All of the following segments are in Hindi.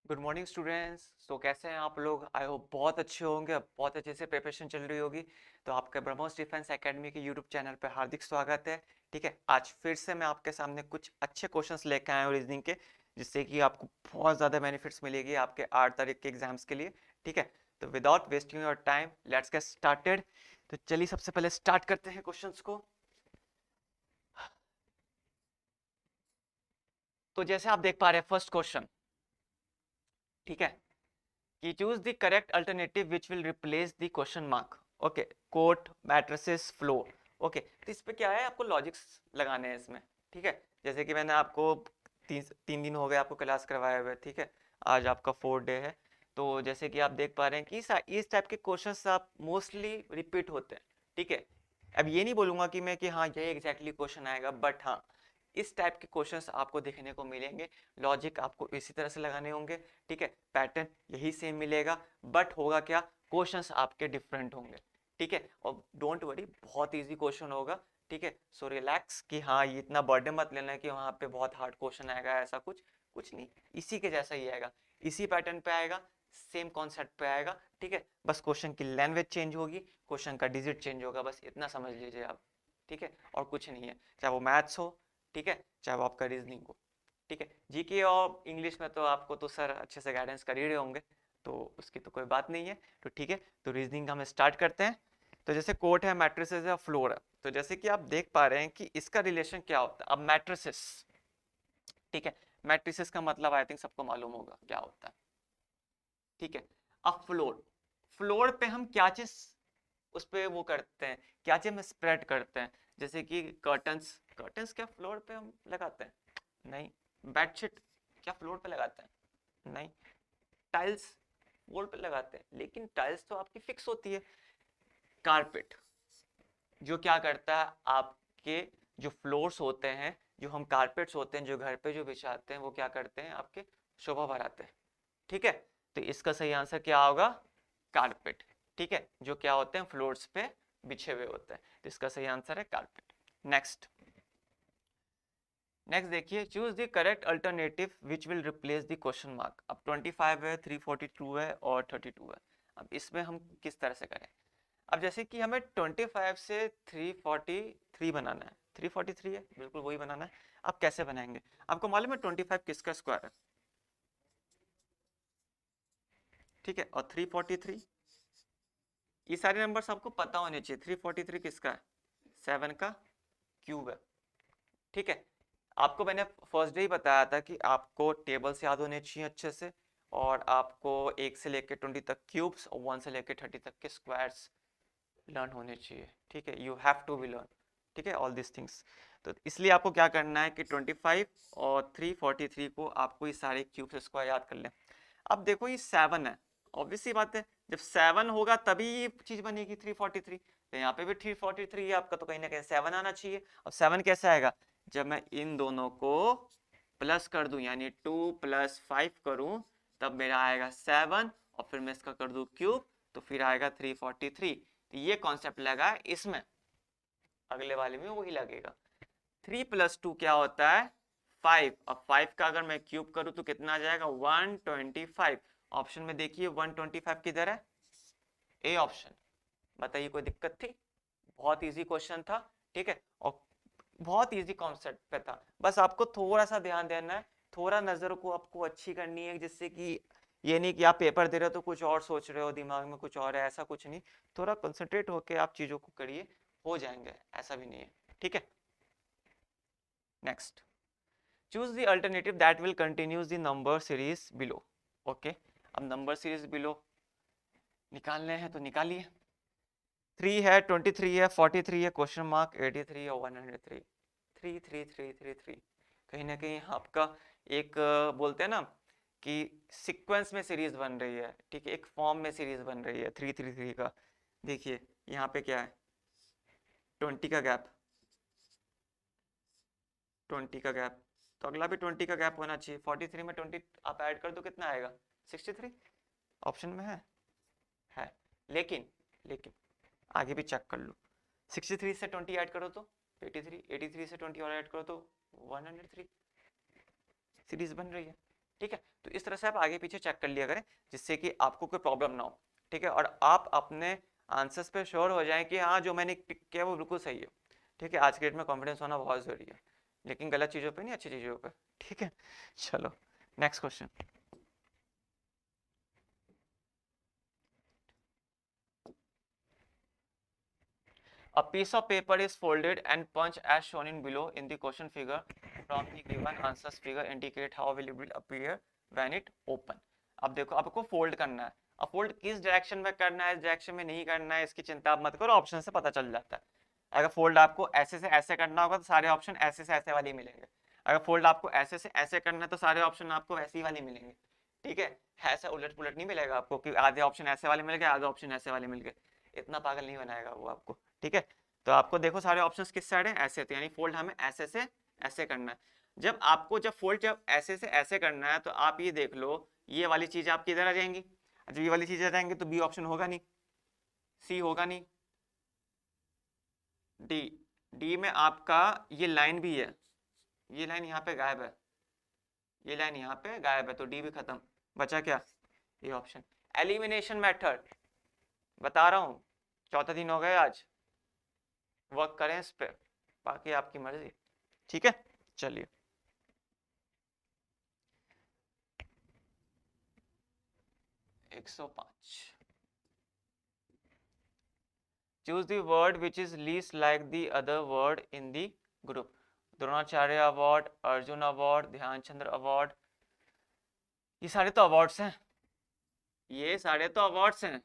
Good morning students. तो कैसे हैं आप लोग? आई होप बहुत अच्छे होंगे, बहुत अच्छे से प्रिपरेशन चल रही होगी। तो आपका ब्रह्मोस डिफेंस एकेडमी के यूट्यूब चैनल पर हार्दिक स्वागत है। ठीक है, आज फिर से मैं आपके सामने कुछ अच्छे क्वेश्चंस लेकर आया हूँ रीजनिंग के, जिससे कि आपको बहुत ज़्यादा बेनिफिट्स मिलेगी आपके 8 तारीख के एग्जाम्स के लिए। ठीक है, तो without wasting your time let's get started. तो चलिए सबसे पहले स्टार्ट करते हैं क्वेश्चंस को। तो जैसे आप देख पा रहे हैं फर्स्ट क्वेश्चन, ठीक है, कि choose the correct alternative which will replace the question mark. Okay, coat, matrices, floor. Okay, तो इस पे क्या है, आपको लॉजिक्स लगाने हैं इसमें। ठीक है, जैसे कि मैंने आपको तीन दिन हो गए आपको क्लास करवाए हुए। ठीक है, आज आपका 4th डे है। तो जैसे कि आप देख पा रहे हैं कि इस टाइप के क्वेश्चंस आप मोस्टली रिपीट होते हैं। ठीक है, अब ये नहीं बोलूंगा कि मैं कि हाँ यही एग्जैक्टली क्वेश्चन आएगा, बट हाँ इस टाइप के क्वेश्चंस आपको देखने को मिलेंगे। लॉजिक आपको इसी तरह से लगाने होंगे। ठीक है, पैटर्न यही सेम मिलेगा, बट होगा क्या, क्वेश्चंस आपके डिफरेंट होंगे। ठीक है, और डोंट वरी, बहुत इजी क्वेश्चन होगा। ठीक है, सो रिलैक्स कि हाँ ये इतना बर्डन मत लेना कि वहाँ पे बहुत हार्ड क्वेश्चन आएगा, ऐसा कुछ कुछ नहीं। इसी के जैसा ही आएगा, इसी पैटर्न पे आएगा, सेम कॉन्सेप्ट पे आएगा। ठीक है, बस क्वेश्चन की लैंग्वेज चेंज होगी, क्वेश्चन का डिजिट चेंज होगा, बस इतना समझ लीजिए आप। ठीक है, और कुछ नहीं है, चाहे वो मैथ्स हो, ठीक है, चाहे वो आपका रीजनिंग हो। ठीक है, जीके और इंग्लिश में तो आपको तो सर अच्छे से गाइडेंस कर ही रहे होंगे, तो उसकी तो कोई बात नहीं है। तो ठीक है, तो रीजनिंग हम स्टार्ट करते हैं। तो जैसे कोट है, मैट्रिसेस है, फ्लोर है, तो जैसे कि आप देख पा रहे हैं कि इसका रिलेशन क्या होता है। अब मैट्रिसेस, ठीक है, मैट्रिसेस का मतलब आई थिंक सबको मालूम होगा क्या होता है। ठीक है, अब फ्लोर, फ्लोर पे हम क्या चीज उस पे वो करते हैं, क्या चीज हम स्प्रेड करते हैं। जैसे कि कर्टन्स, कर्टन्स क्या फ्लोर पे हम लगाते हैं? नहीं। बेडशीट क्या फ्लोर पे लगाते हैं? नहीं। टाइल्स वॉल पे लगाते हैं, लेकिन टाइल्स तो आपकी फिक्स होती है। कारपेट जो क्या करता है, आपके जो फ्लोर्स होते हैं, जो हम कारपेट्स होते हैं जो घर पे जो बिछाते हैं, वो क्या करते हैं, आपके शोभा बढ़ाते हैं। ठीक है, तो इसका सही आंसर क्या होगा, कारपेट। ठीक है, जो क्या होते हैं, फ्लोर्स पे बिछे हुए होते हैं, तो इसका सही आंसर है कारपेट। नेक्स्ट, नेक्स्ट देखिए, choose the correct alternative which will replace the question mark. अब 25 है, 342 है और 32 है। अब इसमें हम किस तरह से करें? अब जैसे कि हमें 25 से 343 बनाना है, 343 है, बिल्कुल वही बनाना है। अब कैसे बनाएंगे? आपको मालूम है 25 किसका स्क्वायर है? ठीक है, और 343, ये सारे नंबर्स आपको पता होने चाहिए। 343 किसका है? 7 का क्यूब है। ठीक है, आपको मैंने फर्स्ट डे ही बताया था कि आपको टेबल्स याद होने चाहिए अच्छे से, और आपको 1 से लेकर 20 तक क्यूब्स और 1 से लेकर 30 तक के स्क्वायर्स लर्न होने चाहिए। ठीक है, you have to be learn. ठीक है, ऑल दिस थिंग्स। तो इसलिए आपको क्या करना है कि 25 और 343 को आपको ये सारे क्यूब से स्क्वायर याद कर लें। अब देखो ये 7 है, ऑब्वियस सी बात है, जब 7 होगा तभी ये चीज बनेगी 343। तो यहाँ पे भी 343 है आपका, तो कहीं ना कहीं 7 आना चाहिए। अब 7 कैसे आएगा? जब मैं इन दोनों को प्लस कर दूं, यानी 2 + 5 करूं, तब मेरा आएगा 7, और फिर मैं इसका कर दूं क्यूब, तो फिर आएगा 343। तो ये कॉन्सेप्ट लगा है इसमें, अगले वाले में वही लगेगा। 3 + 2 क्या होता है? 5। अब 5 का अगर मैं क्यूब करूं तो कितना आ जाएगा? 125। ऑप्शन में देखिए 125 किधर है? A option. बताइए, कोई दिक्कत थी? बहुत इजी क्वेश्चन था। ठीक है, और बहुत इजी कॉन्सेप्ट पे था, बस आपको थोड़ा सा ध्यान देना है, थोड़ा नजर को आपको अच्छी करनी है, जिससे कि ये नहीं कि आप पेपर दे रहे हो तो कुछ और सोच रहे हो, दिमाग में कुछ और है, ऐसा कुछ नहीं। थोड़ा कंसंट्रेट होकर आप चीजों को करिए, हो जाएंगे, ऐसा भी नहीं है। ठीक है, next, choose the alternative that will continues the number series below. Okay, अब नंबर सीरीज बिलो निकालने हैं तो निकालिए। 3 है, 23 है, 43 है, क्वेश्चन मार्क, 83 और 103। 3 3 3 3 3, कहीं ना कहीं आपका एक बोलते हैं ना कि सीक्वेंस में सीरीज बन रही है। ठीक है, एक फॉर्म में सीरीज बन रही है 3 3 3 का। देखिए यहाँ पे क्या है, 20 का गैप, 20 का गैप, तो अगला भी 20 का गैप होना चाहिए। 43 में 20 आप ऐड कर दो, कितना आएगा? 63। ऑप्शन में है। लेकिन लेकिन आगे भी चेक कर लो, 63 से 20 ऐड करो तो 83, 83 से 20 और ऐड करो तो 103। सीरीज बन रही है। ठीक है, तो इस तरह से आप आगे पीछे चेक कर लिया करें जिससे कि आपको कोई प्रॉब्लम ना हो। ठीक है, और आप अपने आंसर्स पे श्योर हो जाएं कि हाँ जो मैंने टिक किया वो बिल्कुल सही है। ठीक है, आज के डेट में कॉन्फिडेंस होना बहुत ज़रूरी है, लेकिन गलत चीज़ों पे नहीं, अच्छी चीज़ों पे। ठीक है, चलो next question. A piece of paper is folded and punched as shown in below in the question figure. From the given answers figure indicate how will it will appear when it open. अब देखो आपको फोल्ड करना है, अब फोल्ड किस डायरेक्शन में करना है, इस डायरेक्शन में नहीं करना है, इसकी चिंता आप मत करो, ऑप्शन से पता चल जाता है। अगर फोल्ड आपको ऐसे से ऐसे करना होगा तो सारे ऑप्शन ऐसे से ऐसे वाले मिलेंगे। अगर फोल्ड आपको ऐसे से ऐसे करना है तो सारे ऑप्शन आपको ऐसी वाले मिलेंगे। ठीक है, ऐसा उलट पुलट नहीं मिलेगा आपको कि आधे ऑप्शन ऐसे वाले मिल गए आधे ऑप्शन ऐसे वाले मिल गए, इतना पागल नहीं बनाएगा वो आपको। ठीक है, तो आपको देखो सारे ऑप्शंस किस साइड है, ऐसे थे, यानी फोल्ड हमें ऐसे से ऐसे करना है। जब फोल्ड जब ऐसे से ऐसे करना है तो आप ये देख लो ये वाली चीज आपकी इधर आ जाएंगी, जब ये वाली चीज आ जाएंगी तो बी ऑप्शन होगा नहीं, सी होगा नहीं, डी, डी में आपका ये लाइन भी है, ये लाइन यहाँ पे गायब है, ये लाइन यहाँ पे गायब है, तो डी भी खत्म, बचा क्या, ये ऑप्शन। एलिमिनेशन मेथड बता रहा हूँ, चौथा दिन हो गया आज, वर्क करें इस पे, बाकी आपकी मर्जी। ठीक है, चलिए। एक सौ पांच, choose the word which is least like the other word in the group. Dronacharya award, Arjun award, Dhyan Chandra award, ये सारे तो अवार्ड्स हैं, ये सारे तो अवार्ड्स हैं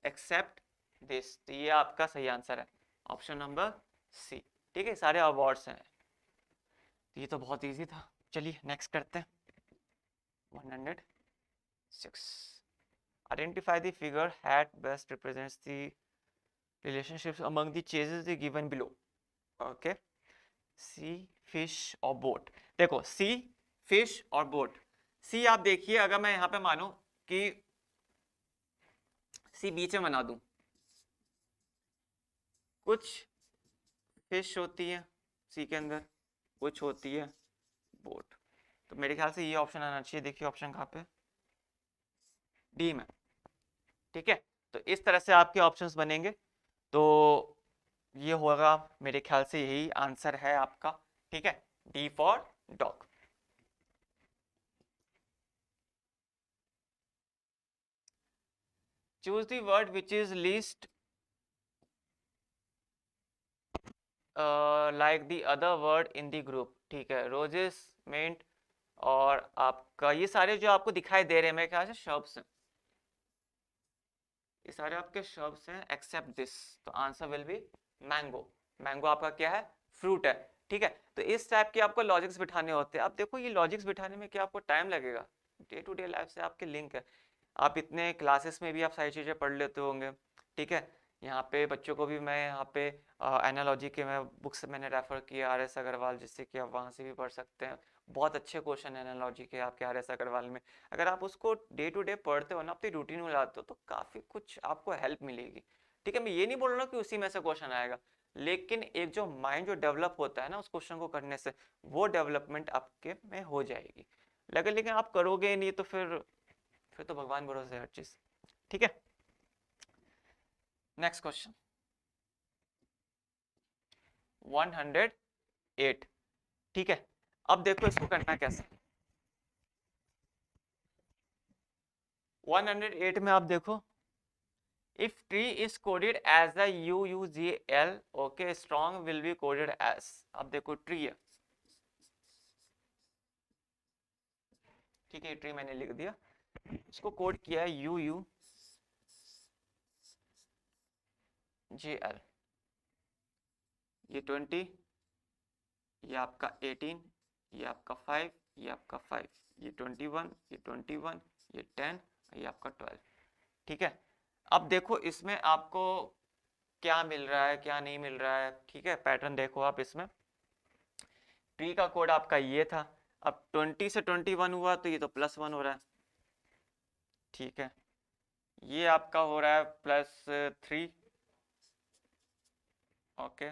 एक्सेप्ट दिस, तो ये आपका सही आंसर है, ऑप्शन नंबर सी। ठीक है, सारे अवार्ड्स हैं, तो ये तो बहुत इजी था। चलिए नेक्स्ट करते हैं। 106, identify the figure that best represents the relationships among the chases given below. Okay, sea, fish और बोट। देखो सी, फिश और बोट, सी आप देखिए अगर मैं यहां पे मानूं कि सी बीच में बना दूं, कुछ फिश होती है सी के अंदर, कुछ होती है बोट, तो मेरे ख्याल से ये ऑप्शन आना चाहिए। देखिए ऑप्शन कहाँ पे, डी में। ठीक है, तो इस तरह से आपके ऑप्शंस बनेंगे, तो ये होगा मेरे ख्याल से यही आंसर है आपका। ठीक है, D for dog. Choose the word which is least like the other word in the group. ठीक है, रोजेस, मिंट और आपका ये सारे जो आपको दिखाई दे रहे हैं मेरे ख्याल से शब्द हैं, ये सारे आपके शब्द हैं एक्सेप्ट दिस, तो answer will be mango. Mango आपका क्या है, फ्रूट है। ठीक है, तो इस टाइप के आपको लॉजिक्स बिठाने होते हैं। अब देखो ये लॉजिक्स बिठाने में क्या आपको टाइम लगेगा, डे टू डे लाइफ से आपके लिंक है, आप इतने क्लासेस में भी आप सारी चीज़ें पढ़ लेते होंगे। ठीक है, यहाँ पे बच्चों को भी मैं यहाँ पे एनालॉजी के मैं बुक्स मैंने रेफर किया आर एस अग्रवाल, जिससे कि आप वहाँ से भी पढ़ सकते हैं, बहुत अच्छे क्वेश्चन है एनालॉजी के आपके आर एस अग्रवाल में। अगर आप उसको डे टू डे पढ़ते हो ना, अपनी रूटीन में लाते हो, तो काफ़ी कुछ आपको हेल्प मिलेगी। ठीक है, मैं ये नहीं बोल रहा कि उसी में से क्वेश्चन आएगा, लेकिन एक जो माइंड जो डेवलप होता है ना उस क्वेश्चन को करने से, वो डेवलपमेंट आपके में हो जाएगी। लेकिन आप करोगे नहीं तो फिर तो भगवान भरोसे है हर चीज। ठीक है, नेक्स्ट क्वेश्चन 108। ठीक है, अब देखो इसको करना कैसे। 108 में आप देखो, if tree is coded as a UUGL, okay, strong will be coded as, अब देखो ट्री है, ठीक है ट्री मैंने लिख दिया, इसको कोड किया है UUGL, ये 20, ये आपका 18, ये आपका 5, ये आपका 5, ये 21, ये 21, ये 10, ये आपका 12। ठीक है, अब देखो इसमें आपको क्या मिल रहा है क्या नहीं मिल रहा है। ठीक है, पैटर्न देखो आप इसमें, ट्री का कोड आपका ये था, अब 20 से 21 हुआ तो ये तो +1 हो रहा है। ठीक है, ये आपका हो रहा है +3। ओके,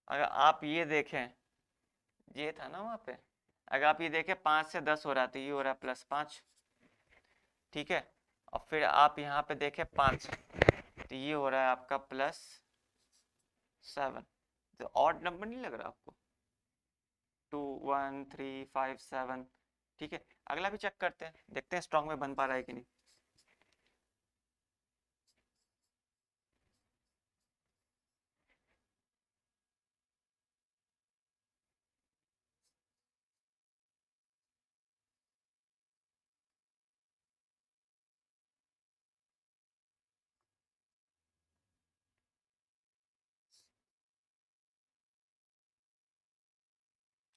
अगर आप ये देखें, ये था ना वहाँ पे, अगर आप ये देखें 5 से 10 हो रहा है तो ये हो रहा है +5, ठीक है। और फिर आप यहाँ पे देखें 5 तो ये हो रहा है आपका +7। तो ऑड नंबर नहीं लग रहा आपको? 2 1 3 5 7, ठीक है। अगला भी चेक करते हैं, देखते हैं स्ट्रॉन्ग में बन पा रहा है कि नहीं।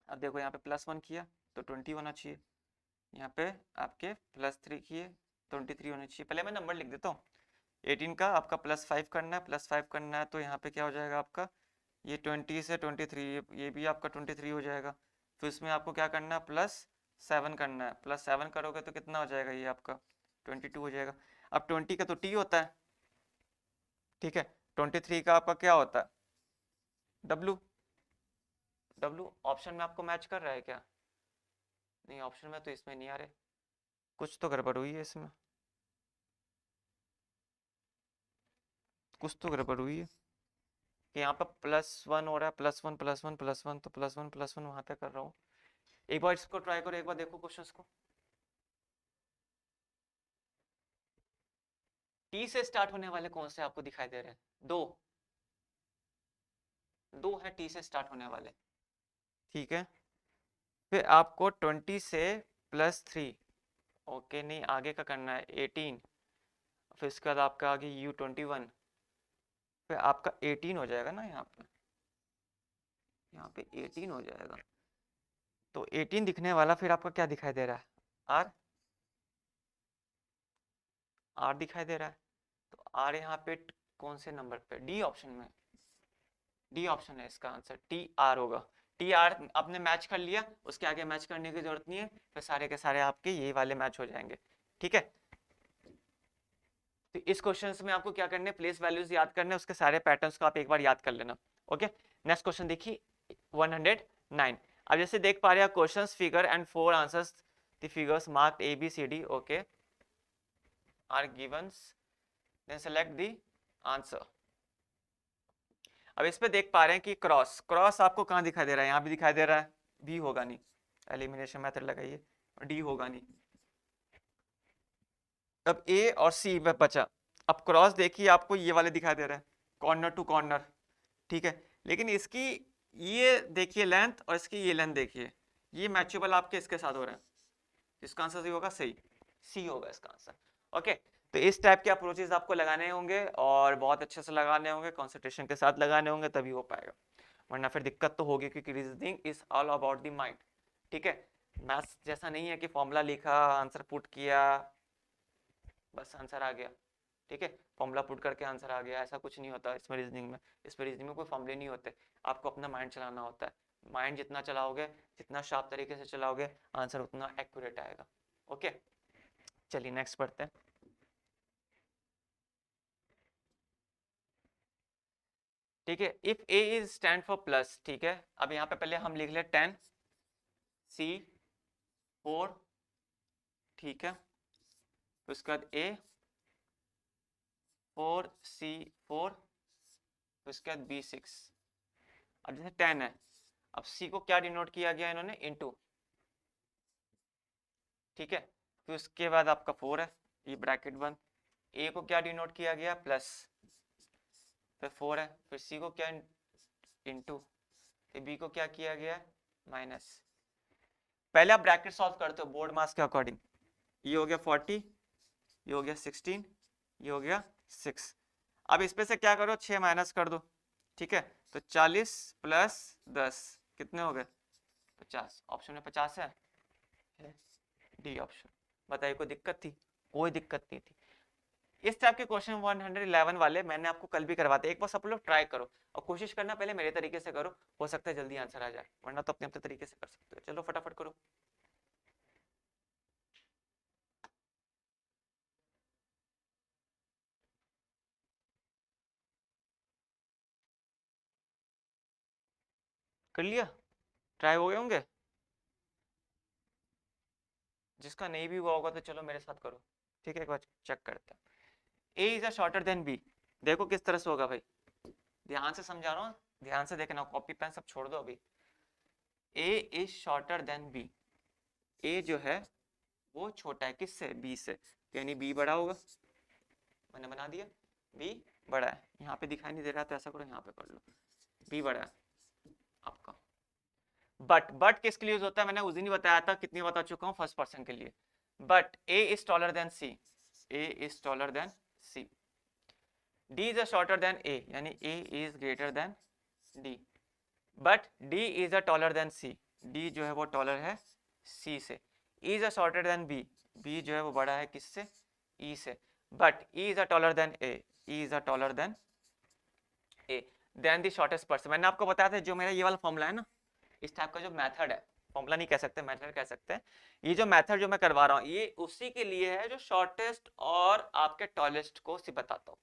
अब देखो यहाँ पे +1 किया तो 20 होना चाहिए, यहाँ पे आपके +3 किए 23 होना चाहिए। पहले मैं नंबर लिख देता हूँ। 18 का आपका +5 करना है, +5 करना है तो यहाँ पे क्या हो जाएगा आपका, ये 20 से 23, ये भी आपका 23 हो जाएगा। फिर इसमें आपको क्या करना है, +7 करना है। +7 करोगे तो कितना हो जाएगा, ये आपका 22 हो जाएगा। अब 20 का तो टी होता है, ठीक है। 23 का आपका क्या होता है, डब्लू। डब्लू ऑप्शन में आपको मैच कर रहा है क्या? नहीं, ऑप्शन में तो इसमें नहीं आ रहे, कुछ तो गड़बड़ हुई है इसमें, कुछ तो गड़बड़ हुई है कि यहाँ पर +1 हो रहा है, +1 +1 +1, तो +1 +1 वहाँ पे कर रहा हूँ। एक बार इसको ट्राई करो, एक बार देखो क्वेश्चंस को। टी से स्टार्ट होने वाले कौन से आपको दिखाई दे रहे हैं? दो, दो है टी से स्टार्ट होने वाले, ठीक है। फिर आपको 20 से +3, ओके, नहीं आगे का करना है 18। फिर इसके बाद आपका आगे U21, फिर आपका 18 हो जाएगा ना, यहाँ पे 18 हो जाएगा। तो 18 दिखने वाला फिर आपका क्या दिखाई दे रहा है, आर, आर दिखाई दे रहा है। तो आर यहाँ पे कौन से नंबर पे, डी ऑप्शन में, डी ऑप्शन है इसका आंसर, टी आर होगा। टी आर आपने मैच कर लिया, उसके आगे मैच करने की जरूरत नहीं है, फिर सारे के सारे आपके यही वाले मैच हो जाएंगे, ठीक है। तो इस क्वेश्चन में आपको क्या करना है, प्लेस वैल्यूज याद करने हैं, उसके सारे पैटर्न्स को आप एक बार याद कर लेना, ओके। नेक्स्ट क्वेश्चन देखिए 109। अब जैसे देख पा रहे हैं questions figure and 4 answers, the figures marked A B C D, okay, are givens, then select the answer. अब इस पे देख पा रहे हैं कि क्रॉस, क्रॉस आपको कहाँ दिखाई दे रहा है, यहाँ भी दिखाई दे रहा है, बी होगा नहीं, एलिमिनेशन मेथड लगाइए, डी होगा नहीं। अब ए और सी में बचा, अब क्रॉस देखिए आपको ये वाले दिखाई दे रहे हैं, कॉर्नर टू कॉर्नर, ठीक है। लेकिन इसकी ये देखिए लेंथ और इसकी ये लेंथ देखिए, ये मैचेबल आपके इसके साथ हो रहा है, इसका आंसर सही होगा, सही सी होगा इसका आंसर, ओके। तो इस टाइप के अप्रोचेस आपको लगाने होंगे और बहुत अच्छे से लगाने होंगे, कंसंट्रेशन के साथ लगाने होंगे, तभी हो पाएगा, वरना फिर दिक्कत तो होगी, क्योंकि reasoning is all about the mind, ठीक है। मैथ्स जैसा नहीं है कि फॉर्मूला लिखा, आंसर पुट किया, बस आंसर आ गया, ठीक है, फॉर्मूला पुट करके आंसर आ गया, ऐसा कुछ नहीं होता इसमें रीजनिंग में। इसमें रीजनिंग में कोई फॉर्मूले नहीं होते, आपको अपना माइंड चलाना होता है। माइंड जितना चलाओगे, जितना शार्प तरीके से चलाओगे, आंसर उतना एक्यूरेट आएगा, ओके। चलिए नेक्स्ट पढ़ते हैं। ठीक है, if A is stand for plus, ठीक है। अब यहाँ पे पहले हम लिख ले 10C4, ठीक है। उसके बाद A4C4, उसके बाद B6। अब जैसे 10 है, अब C को क्या डिनोट किया गया इन्होंने, इनटू, ठीक है। फिर उसके बाद आपका 4 है, ये ब्रैकेट बंद। A को क्या डिनोट किया गया, प्लस, फिर 4 है, फिर C को क्या, इनटू, फिर B को क्या किया गया, माइनस। पहले आप ब्रैकेट सॉल्व करते हो बोर्ड मास के अकॉर्डिंग, ये हो गया 40, ये हो गया 16, ये हो गया 6। अब इस पे से क्या करो, 6 माइनस कर दो, ठीक है। तो 40 प्लस 10 कितने हो गए, 50। ऑप्शन में 50 है, डी ऑप्शन। बताइए कोई दिक्कत थी? कोई दिक्कत नहीं थी। इस टाइप के क्वेश्चन 111 वाले मैंने आपको कल भी करवाते, एक बार सब लोग ट्राई करो और कोशिश करना पहले मेरे तरीके से करो, हो सकता है जल्दी आंसर आ जाए, वरना तो अपने अपने तरीके से कर सकते हो। चलो फटाफट करो। कर लिया? ट्राई हो गए होंगे? जिसका नहीं भी हुआ होगा तो चलो मेरे साथ करो, ठीक है, एक बार चेक करते हैं। A is a shorter than B, देखो किस तरह से होगा भाई, ध्यान से समझा रहा हूँ, ध्यान से देखना, कॉपी पेन सब छोड़ दो अभी। ए इज शॉर्टर देन बी, ए जो है वो छोटा है किससे, बी से, तो यानी बी बड़ा होगा, मैंने बना दिया, बी बड़ा है, यहाँ पे दिखाई नहीं दे रहा तो ऐसा करो यहाँ पे कर लो, बी बड़ा है आपका। बट किसके लिए यूज होता है, मैंने उस दिन ही बताया था, कितनी बता चुका हूँ, फर्स्ट पर्सन के लिए। But A is taller than C, A is taller than C, D is a shorter than A, यानी A is greater than D, but D is a taller than C, D जो है वो टॉलर है सी से, E is a shorter than B, B जो है वो बड़ा है किससे, ई से, but E is a taller than A, E is a taller than A, then the shortest person. मैंने आपको बताया था जो मेरा ये वाला फॉर्मूला है ना, इस टाइप का जो मेथड है, फॉर्मूला नहीं कह सकते, मेथड कह सकते हैं, ये जो मेथड जो मैं करवा रहा हूँ ये उसी के लिए है जो शॉर्टेस्ट और आपके टॉलेस्ट को सी बताता हूँ।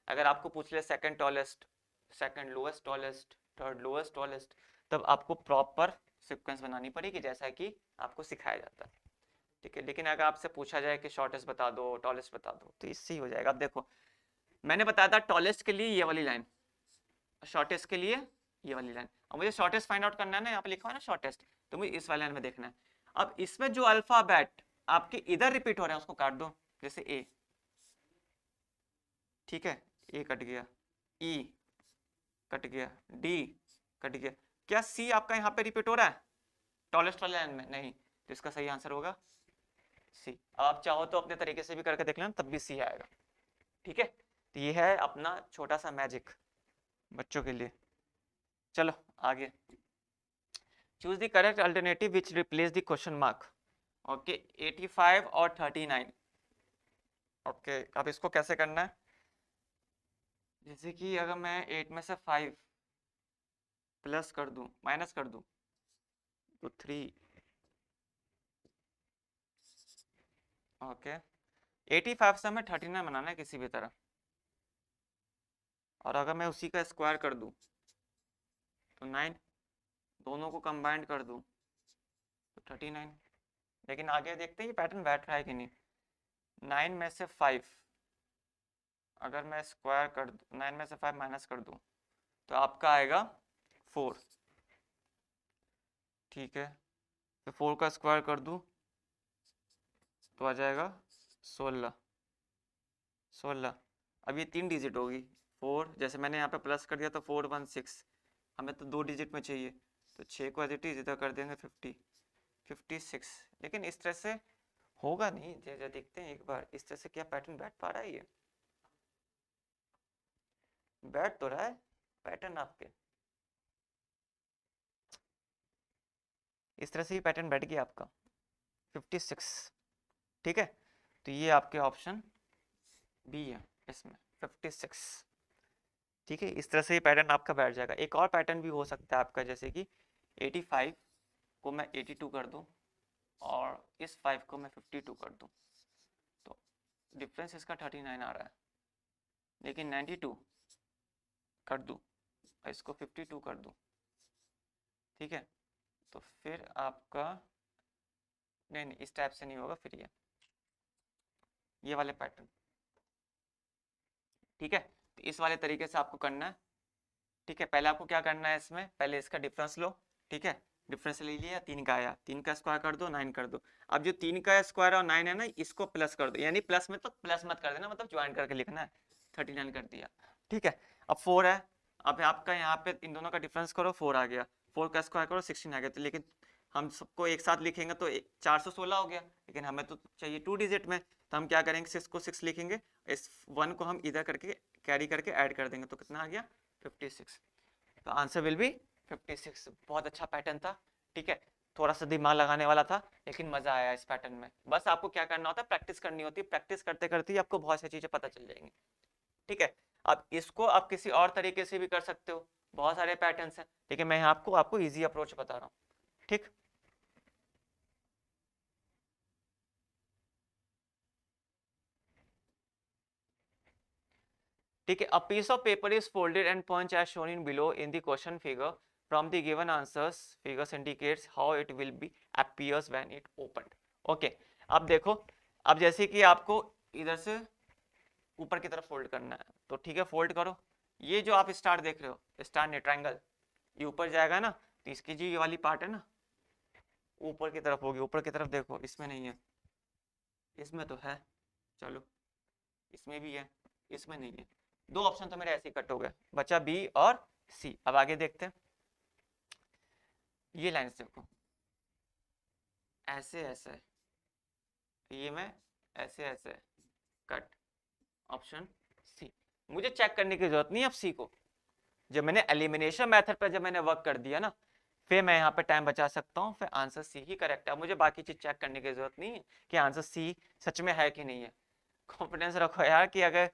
अगर आपको पूछ ले second tallest, second lowest tallest, third lowest tallest, तब आपको प्रॉपर सीक्वेंस बनानी पड़ेगी जैसा कि आपको सिखाया जाता है, ठीक है। लेकिन अगर आपसे पूछा जाए कि शॉर्टेस्ट बता दो, टॉलेस्ट बता दो, तो इससे ही हो जाएगा। अब देखो मैंने बताया था टॉलेस्ट के लिए ये वाली लाइन, शॉर्टेस्ट के लिए ये वाली लाइन, अब मुझे शॉर्टेस्ट फाइंड आउट करना है ना, यहाँ पे लिखा है ना शॉर्टेस्ट, तो मुझे इस वाली लाइन में देखना है। अब इसमें जो अल्फाबेट आपके इधर रिपीट हो रहे हैं उसको काट दो, जैसे ए, ठीक है, ए कट गया, ई कट गया, डी कट गया, क्या सी आपका यहाँ पे रिपीट हो रहा है टॉलेस्ट वाले लाइन में, नहीं, तो इसका सही आंसर होगा सी। अब आप चाहो तो अपने तरीके से भी करके देख लेना, तब भी सी आएगा, ठीक है। तो ये है अपना छोटा सा मैजिक बच्चों के लिए। चलो आगे, choose the correct alternative which replace the question mark. Okay 85 और 39। ओके अब इसको कैसे करना है, जैसे कि अगर मैं 8 में से 5 प्लस कर दूं, माइनस कर दूं, तो 3, ओके 85 से हमें 39 बनाना है किसी भी तरह, और अगर मैं उसी का स्क्वायर कर दूं तो 9, दोनों को कंबाइंड कर दूं तो 39। लेकिन आगे देखते हैं ये पैटर्न बैठ रहा है कि नहीं। 9 में से 5 अगर मैं स्क्वायर कर दूं, 9 में से 5 माइनस कर दूं तो आपका आएगा 4, ठीक है, तो 4 का स्क्वायर कर दूं तो आ जाएगा 16, 16। अब ये 3 डिजिट होगी, 4 जैसे मैंने यहाँ पे प्लस कर दिया तो 4 1 6, हमें तो 2 डिजिट में चाहिए, तो 6 को एज इट इज इधर कर देंगे 50, 56। लेकिन इस तरह से होगा नहीं, जैसे देखते हैं एक बार इस तरह से क्या पैटर्न बैठ पा रहा है, ये बैठ तो रहा है पैटर्न आपके, इस तरह से ही पैटर्न बैठ गया आपका 56, ठीक है। तो ये आपके ऑप्शन बी है इसमें 56, ठीक है। इस तरह से ये पैटर्न आपका बैठ जाएगा। एक और पैटर्न भी हो सकता है आपका, जैसे कि 85 को मैं 82 कर दूं और इस 5 को मैं 52 कर दूं, तो डिफरेंस इसका 39 आ रहा है, लेकिन 92 कर दूं और इसको 52 कर दूं, ठीक है, तो फिर आपका नहीं नहीं इस टाइप से नहीं होगा, फिर ये वाले पैटर्न, ठीक है। तो इस वाले तरीके से आपको करना है, ठीक है। पहले आपको क्या करना है, इसमें पहले इसका डिफरेंस लो, ठीक है, डिफरेंस ले लिया, 3 का आया, 3 का स्क्वायर कर दो, 9 कर दो। अब जो 3 का स्क्वायर और 9 है ना, इसको प्लस कर दो, यानी प्लस में तो प्लस मत कर देना, मतलब ज्वाइन करके लिखना है, 39 कर दिया, ठीक है। अब 4 है, अब आपका यहाँ पे इन दोनों का डिफरेंस करो, 4 आ गया, 4 का स्क्वायर करो 16 आ गया, तो लेकिन हम सबको एक साथ लिखेंगे तो 416 हो गया, लेकिन हमें तो चाहिए 2 डिजिट में, तो हम क्या करेंगे, 6 को 6 लिखेंगे, इस 1 को हम इधर करके कैरी करके ऐड कर देंगे, तो कितना आ गया 56। तो आंसर विल बी 56। बहुत अच्छा पैटर्न था, ठीक है, थोड़ा सा दिमाग लगाने वाला था, लेकिन मजा आया इस पैटर्न में। बस आपको क्या करना होता है, प्रैक्टिस करनी होती है, प्रैक्टिस करते करते ही आपको बहुत सी चीजें पता चल जाएंगी, ठीक है। अब इसको आप किसी और तरीके से भी कर सकते हो, बहुत सारे पैटर्न्स हैं, लेकिन मैं आपको इजी अप्रोच बता रहा हूँ, ठीक। ठीक है, a piece of paper is folded and punch as shown in below in the question figure. From the given answers, figures indicates how it will be appears when it opened. Okay. अब देखो, अब जैसे कि आपको इधर से ऊपर की तरफ फोल्ड करना है, तो ठीक है फोल्ड करो। ये जो आप स्टार देख रहे हो, स्टार नहीं ट्रायंगल, ये ऊपर जाएगा ना, तो इसकी जो ये वाली पार्ट है ना, ऊपर की तरफ होगी। ऊपर की तरफ देखो, इसमें नहीं है, इसमें तो है, चलो इसमें भी है, इसमें नहीं है। दो ऑप्शन तो मेरे ऐसे ही कट हो गए, बचा बी और सी। अब आगे देखते हैं। ये लाइन देखो, ऐसे ऐसे, ये मैं ऐसे ऐसे कट, ऑप्शन सी। मुझे चेक करने की जरूरत नहीं है अब सी को। जब मैंने एलिमिनेशन मेथड पर जब मैंने वर्क कर दिया ना, फिर मैं यहाँ पे टाइम बचा सकता हूँ, फिर आंसर सी ही करेक्ट है। मुझे बाकी चीज चेक करने की जरूरत नहीं है कि आंसर सी सच में है कि नहीं है। कॉन्फिडेंस रखो यार कि अगर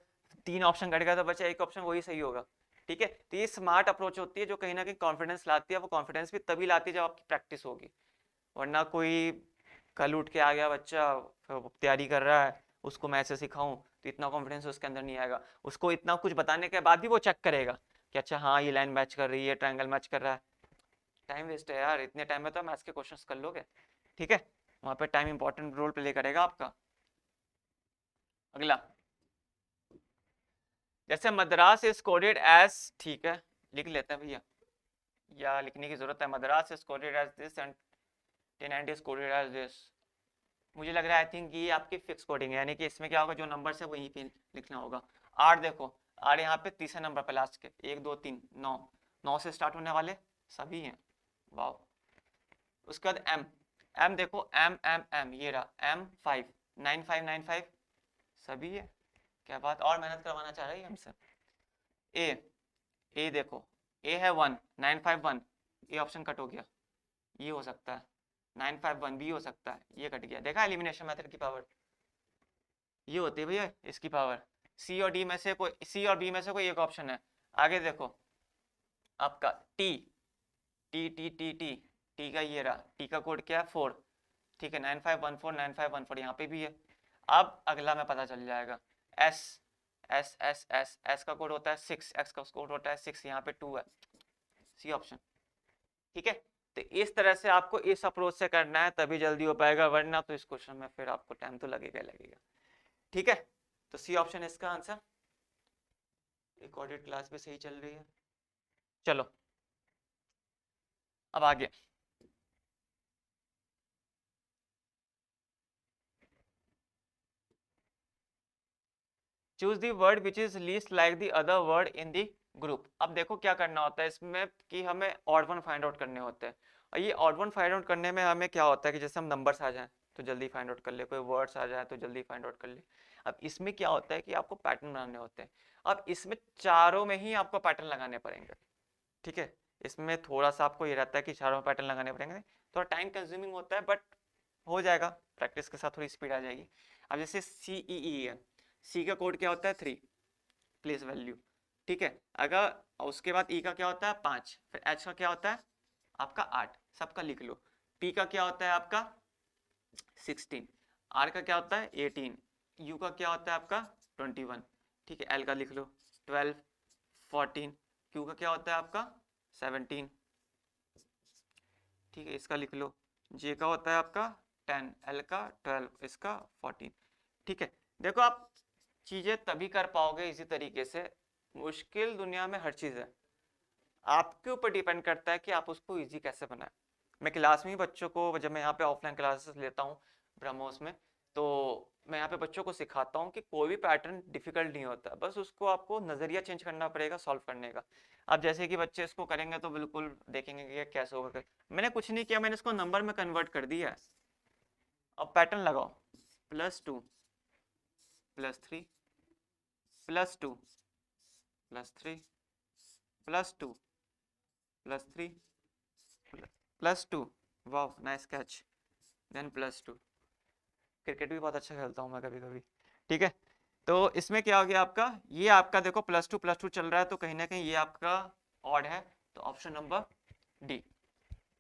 3 ऑप्शन कट गया तो बचा एक ऑप्शन, वही सही होगा। ठीक है, तो ये स्मार्ट अप्रोच होती है जो कहीं ना कहीं कॉन्फिडेंस लाती है। वो कॉन्फिडेंस भी तभी लाती है जब आपकी प्रैक्टिस होगी। वरना कोई कल उठ के आ गया बच्चा, तैयारी कर रहा है, उसको मैं ऐसे सिखाऊं, तो इतना कॉन्फिडेंस उसके अंदर नहीं आएगा। उसको इतना कुछ बताने के बाद भी वो चेक करेगा कि अच्छा हाँ ये लाइन मैच कर रही है, ट्रायंगल मैच कर रहा है। टाइम वेस्ट है यार, इतने टाइम में तो मैथ्स के क्वेश्चंस कर लोगे। ठीक है, वहां पे टाइम इंपॉर्टेंट रोल प्ले करेगा आपका। अगला, जैसे मद्रास इज कोडेड एज, ठीक है लिख लेते हैं भैया, या लिखने की जरूरत है। Madras is coded as this and tenant is coded as this. मुझे लग रहा है आई थिंक ये आपकी फिक्स कोडिंग है, यानी कि इसमें क्या होगा, जो नंबर है वहीं पे लिखना होगा। आर देखो, आर यहाँ पे तीसरे नंबर पे लास्ट के, 1 2 3 9, 9 से स्टार्ट होने वाले सभी हैं। वाह। उसके बाद एम, एम देखो, एम एम एम, ये रहा एम 5, 9595 सभी है। क्या बात, और मेहनत करवाना चाह रही है हमसे। ए, ए देखो, ए है 1, 951, ये ऑप्शन कट हो गया, ये हो सकता है 951 भी हो सकता है, ये कट गया। देखा एलिमिनेशन मेथड की पावर, ये होती है भैया इसकी पावर। सी और डी में से कोई, सी और बी में से कोई एक ऑप्शन है। आगे देखो आपका T, T T T T, T का ये रहा, टी का कोड क्या है 4। ठीक है 9514 9514 यहाँ पे भी है। अब अगला में पता चल जाएगा। S, S S S, S का कोड होता है 6, एक्स का कोड होता है 6, यहाँ पे 2 है, सी ऑप्शन। ठीक है, तो इस तरह से आपको इस अप्रोच से करना है, तभी जल्दी हो पाएगा, वरना तो इस क्वेश्चन में फिर आपको टाइम तो लगेगा लगेगा। ठीक है, तो सी ऑप्शन इसका आंसर। रिकॉर्डेड क्लास भी सही चल रही है। चलो अब आगे, choose the word which is least like the other word in the group. अब देखो क्या करना होता है इसमें कि हमें ऑड वन फाइंड आउट करने होते हैं। और ये ऑड वन फाइंड आउट करने में हमें क्या होता है कि जैसे हम नंबर्स आ जाएं तो जल्दी फाइंड आउट कर ले, कोई वर्ड्स आ जाए तो जल्दी फाइंड आउट कर ले। अब इसमें क्या होता है कि आपको पैटर्न बनाने होते हैं। अब इसमें चारों में ही आपको पैटर्न लगाने पड़ेंगे। ठीक है, इसमें थोड़ा सा आपको ये रहता है कि चारों पैटर्न लगाने पड़ेंगे, थोड़ा टाइम कंज्यूमिंग होता है, बट हो जाएगा, प्रैक्टिस के साथ थोड़ी स्पीड आ जाएगी। अब जैसे सी ई ई है, सी का कोड क्या होता है 3, प्लेस वैल्यू। ठीक है, अगर उसके बाद ई का क्या होता है 5, फिर एच का क्या होता है आपका 8, सबका लिख लो। पी का क्या होता है आपका 16, आर का क्या होता है 18, यू का क्या होता है आपका 21। ठीक है, एल का लिख लो 12, 14, क्यू का क्या होता है आपका 17। ठीक है, इसका लिख लो, जे का होता है आपका 10, एल का 12, इसका 14। ठीक है, देखो आप चीजें तभी कर पाओगे इसी तरीके से, मुश्किल दुनिया में हर चीज है, आपके ऊपर डिपेंड करता है कि आप उसको इजी कैसे बनाए। मैं क्लास में ही बच्चों को, जब मैं यहाँ पे ऑफलाइन क्लासेस लेता हूँ ब्रह्मोस में, तो मैं यहाँ पे बच्चों को सिखाता हूँ कि कोई भी पैटर्न डिफिकल्ट नहीं होता, बस उसको आपको नज़रिया चेंज करना पड़ेगा सॉल्व करने का। अब जैसे कि बच्चे इसको करेंगे तो बिल्कुल देखेंगे कि ये कैसे होगा। मैंने कुछ नहीं किया, मैंने इसको नंबर में कन्वर्ट कर दिया है। अब पैटर्न लगाओ, +2 +3 +2 +3 +2 +3 +2, वाह नाइस कैच, देन +2। क्रिकेट भी बहुत अच्छा खेलता हूँ मैं कभी कभी। ठीक है, तो इसमें क्या हो गया आपका, ये आपका देखो +2 चल रहा है, तो कहीं ना कहीं ये आपका ऑड है, तो ऑप्शन नंबर डी।